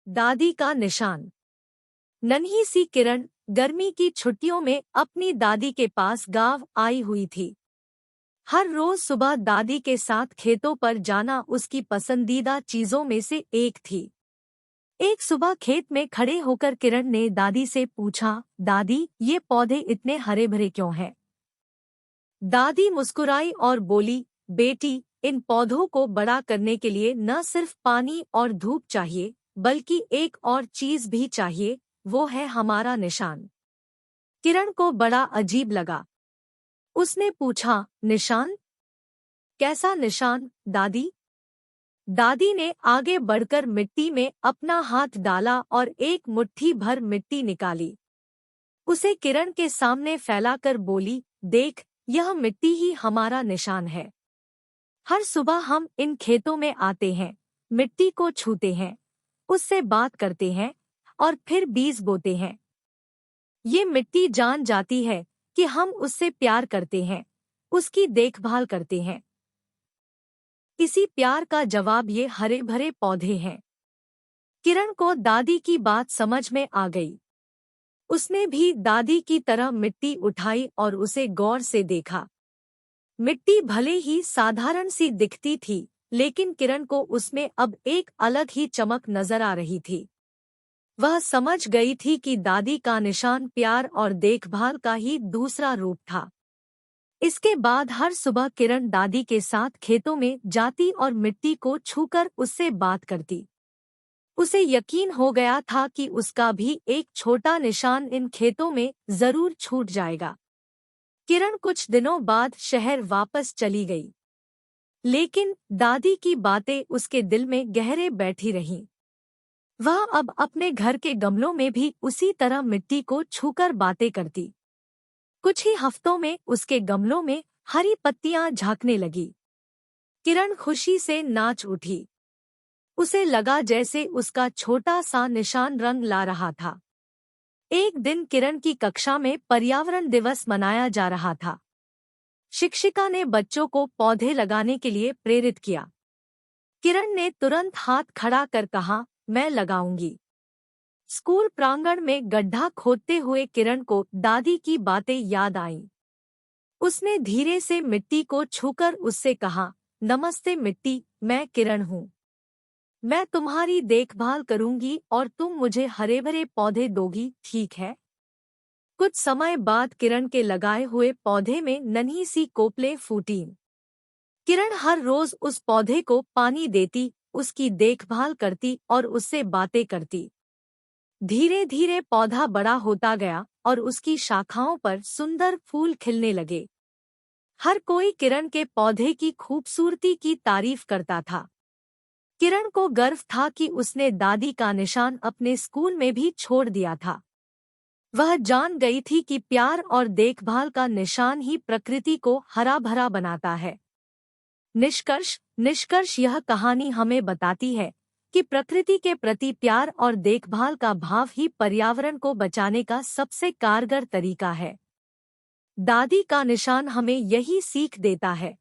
दादी का निशान। नन्ही सी किरण गर्मी की छुट्टियों में अपनी दादी के पास गांव आई हुई थी। हर रोज सुबह दादी के साथ खेतों पर जाना उसकी पसंदीदा चीजों में से एक थी। एक सुबह खेत में खड़े होकर किरण ने दादी से पूछा, दादी, ये पौधे इतने हरे भरे क्यों हैं? दादी मुस्कुराई और बोली, बेटी, इन पौधों को बड़ा करने के लिए न सिर्फ पानी और धूप चाहिए, बल्कि एक और चीज भी चाहिए, वो है हमारा निशान। किरण को बड़ा अजीब लगा। उसने पूछा, निशान? कैसा निशान, दादी? दादी ने आगे बढ़कर मिट्टी में अपना हाथ डाला और एक मुट्ठी भर मिट्टी निकाली। उसे किरण के सामने फैलाकर बोली, देख, यह मिट्टी ही हमारा निशान है। हर सुबह हम इन खेतों में आते हैं, मिट्टी को छूते हैं, उससे बात करते हैं और फिर बीज बोते हैं। ये मिट्टी जान जाती है कि हम उससे प्यार करते हैं, उसकी देखभाल करते हैं। इसी प्यार का जवाब ये हरे भरे पौधे हैं। किरण को दादी की बात समझ में आ गई। उसने भी दादी की तरह मिट्टी उठाई और उसे गौर से देखा। मिट्टी भले ही साधारण सी दिखती थी, लेकिन किरण को उसमें अब एक अलग ही चमक नजर आ रही थी। वह समझ गई थी कि दादी का निशान प्यार और देखभाल का ही दूसरा रूप था। इसके बाद हर सुबह किरण दादी के साथ खेतों में जाती और मिट्टी को छूकर उससे बात करती। उसे यकीन हो गया था कि उसका भी एक छोटा निशान इन खेतों में जरूर छूट जाएगा। किरण कुछ दिनों बाद शहर वापस चली गई, लेकिन दादी की बातें उसके दिल में गहरे बैठी रहीं। वह अब अपने घर के गमलों में भी उसी तरह मिट्टी को छूकर बातें करती। कुछ ही हफ्तों में उसके गमलों में हरी पत्तियां झांकने लगी। किरण खुशी से नाच उठी। उसे लगा जैसे उसका छोटा सा निशान रंग ला रहा था। एक दिन किरण की कक्षा में पर्यावरण दिवस मनाया जा रहा था। शिक्षिका ने बच्चों को पौधे लगाने के लिए प्रेरित किया। किरण ने तुरंत हाथ खड़ा कर कहा, मैं लगाऊंगी। स्कूल प्रांगण में गड्ढा खोदते हुए किरण को दादी की बातें याद आईं। उसने धीरे से मिट्टी को छूकर उससे कहा, नमस्ते मिट्टी, मैं किरण हूँ। मैं तुम्हारी देखभाल करूंगी और तुम मुझे हरे भरे पौधे दोगी, ठीक है? कुछ समय बाद किरण के लगाए हुए पौधे में नन्ही सी कोपलें फूटीं। किरण हर रोज उस पौधे को पानी देती, उसकी देखभाल करती और उससे बातें करती। धीरे धीरे पौधा बड़ा होता गया और उसकी शाखाओं पर सुंदर फूल खिलने लगे। हर कोई किरण के पौधे की खूबसूरती की तारीफ करता था। किरण को गर्व था कि उसने दादी का निशान अपने स्कूल में भी छोड़ दिया था। वह जान गई थी कि प्यार और देखभाल का निशान ही प्रकृति को हरा भरा बनाता है। निष्कर्ष यह कहानी हमें बताती है कि प्रकृति के प्रति प्यार और देखभाल का भाव ही पर्यावरण को बचाने का सबसे कारगर तरीका है। दादी का निशान हमें यही सीख देता है।